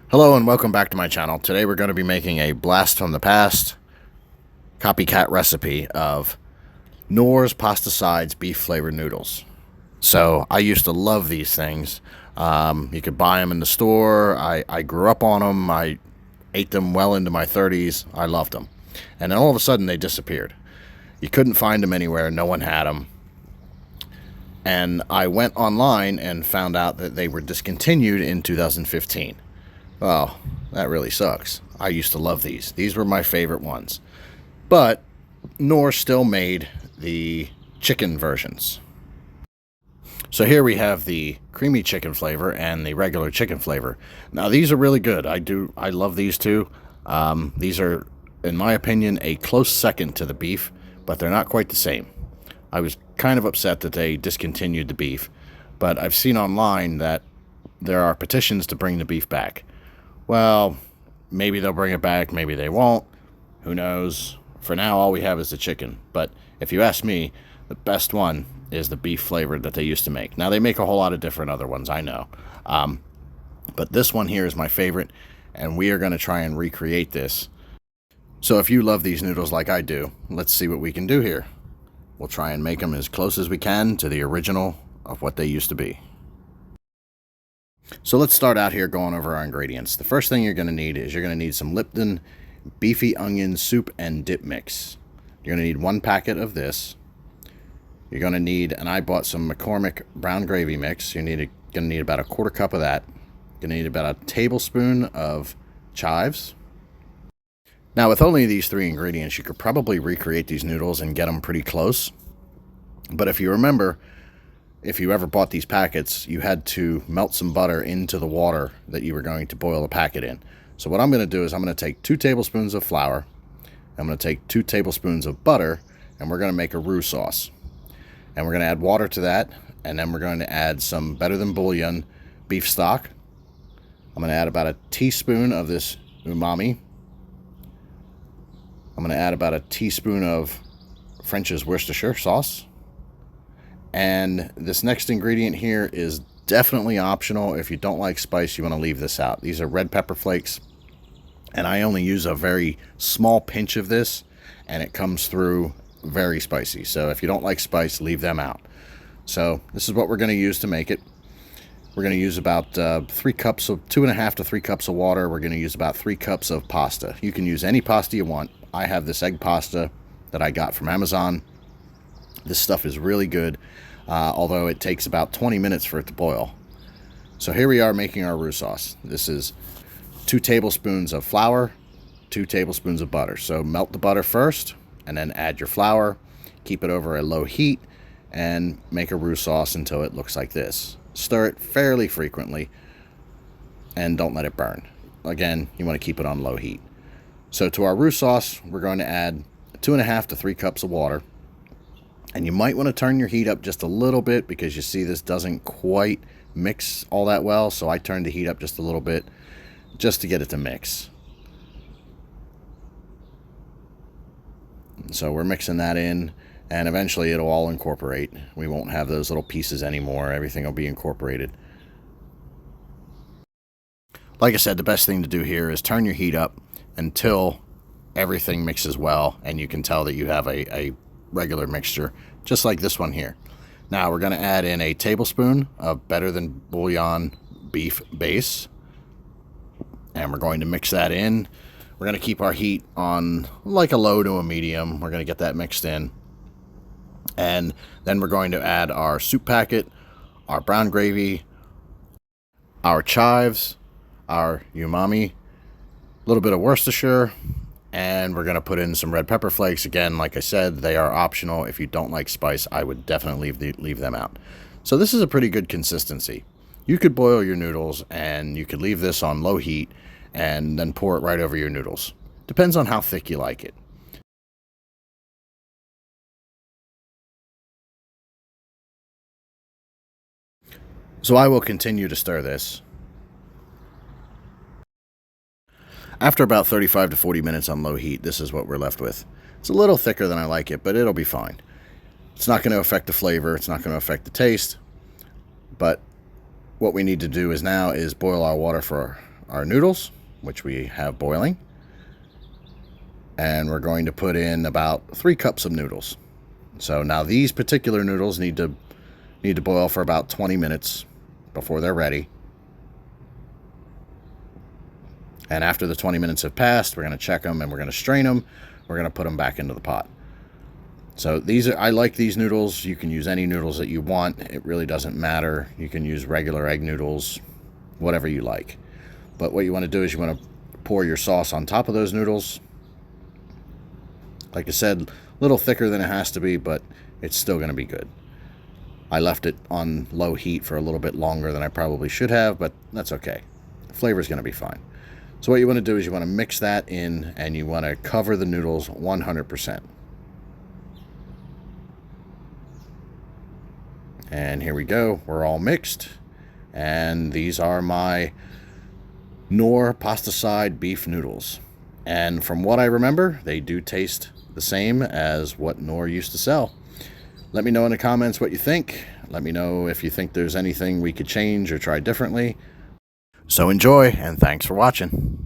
Hello and welcome back to my channel. Today we're going to be making a blast from the past copycat recipe of Knorr's pasta sides beef flavored noodles. So I used to love these things. You could buy them in the store. I grew up on them. I ate them well into my 30s. I loved them. And then all of a sudden they disappeared. You couldn't find them anywhere. No one had them. And I went online and found out that they were discontinued in 2015. Well, that really sucks. I used to love these. These were my favorite ones. But Knorr still made the chicken versions. So here we have the creamy chicken flavor and the regular chicken flavor. Now these are really good. I love these two. These are, in my opinion, a close second to the beef, but they're not quite the same. I was kind of upset that they discontinued the beef, but I've seen online that there are petitions to bring the beef back. Well, maybe they'll bring it back, maybe they won't. Who knows? For now, all we have is the chicken. But if you ask me, the best one is the beef flavored that they used to make. Now, they make a whole lot of different other ones, I know. But this one here is my favorite, and we are going to try and recreate this. So if you love these noodles like I do, let's see what we can do here. We'll try and make them as close as we can to the original of what they used to be. So let's start out here going over our ingredients. The first thing you're going to need is you're going to need some Lipton beefy onion soup and dip mix. You're going to need 1 packet of this. You're going to need, and I bought some McCormick brown gravy mix. You're going to need about a 1/4 cup of that. You're going to need about a tablespoon of chives. Now with only these 3 ingredients, you could probably recreate these noodles and get them pretty close. But if you remember, if you ever bought these packets, you had to melt some butter into the water that you were going to boil the packet in. So what I'm going to do is I'm going to take 2 tablespoons of flour, I'm going to take 2 tablespoons of butter, and we're going to make a roux sauce. And we're going to add water to that, and then we're going to add some Better Than Bouillon beef stock. I'm going to add about a teaspoon of this umami. I'm going to add about a teaspoon of French's Worcestershire sauce. And this next ingredient here is definitely optional. If you don't like spice, you want to leave this out. These are red pepper flakes, and I only use a very small pinch of this, and it comes through very spicy. So if you don't like spice, leave them out. So this is what we're going to use to make it. We're going to use about 3 cups of 2.5 to 3 cups of water. We're going to use about 3 cups of pasta. You can use any pasta you want. I have this egg pasta that I got from Amazon. This stuff is really good, although it takes about 20 minutes for it to boil. So here we are making our roux sauce. This is 2 tablespoons of flour, 2 tablespoons of butter. So melt the butter first, and then add your flour. Keep it over a low heat, and make a roux sauce until it looks like this. Stir it fairly frequently, and don't let it burn. Again, you want to keep it on low heat. So to our roux sauce, we're going to add 2.5 to 3 cups of water. And you might want to turn your heat up just a little bit because you see this doesn't quite mix all that well. So I turned the heat up just a little bit just to get it to mix. So we're mixing that in, and eventually it'll all incorporate. We won't have those little pieces anymore. Everything will be incorporated. Like I said, the best thing to do here is turn your heat up until everything mixes well and you can tell that you have a regular mixture, just like this one here. Now we're going to add in a tablespoon of Better Than Bouillon beef base, and we're going to mix that in. We're going to keep our heat on like a low to a medium. We're going to get that mixed in, and then we're going to add our soup packet, our brown gravy, our chives, our umami, a little bit of Worcestershire, and we're going to put in some red pepper flakes. Again, like I said, they are optional. If you don't like spice, I would definitely leave them out. So this is a pretty good consistency. You could boil your noodles, and you could leave this on low heat and then pour it right over your noodles. Depends on how thick you like it. So I will continue to stir this. After about 35 to 40 minutes on low heat, this is what we're left with. It's a little thicker than I like it, but it'll be fine. It's not going to affect the flavor. It's not going to affect the taste. But what we need to do is now is boil our water for our noodles, which we have boiling. And we're going to put in about 3 cups of noodles. So now these particular noodles need to boil for about 20 minutes before they're ready. And after the 20 minutes have passed, we're going to check them and we're going to strain them. We're going to put them back into the pot. So I like these noodles. You can use any noodles that you want. It really doesn't matter. You can use regular egg noodles, whatever you like. But what you want to do is you want to pour your sauce on top of those noodles. Like I said, a little thicker than it has to be, but it's still going to be good. I left it on low heat for a little bit longer than I probably should have, but that's okay. The flavor is going to be fine. So what you want to do is you want to mix that in, and you want to cover the noodles 100%. And here we go. We're all mixed. And these are my Knorr pasta side beef noodles. And from what I remember, they do taste the same as what Knorr used to sell. Let me know in the comments what you think. Let me know if you think there's anything we could change or try differently. So enjoy, and thanks for watching.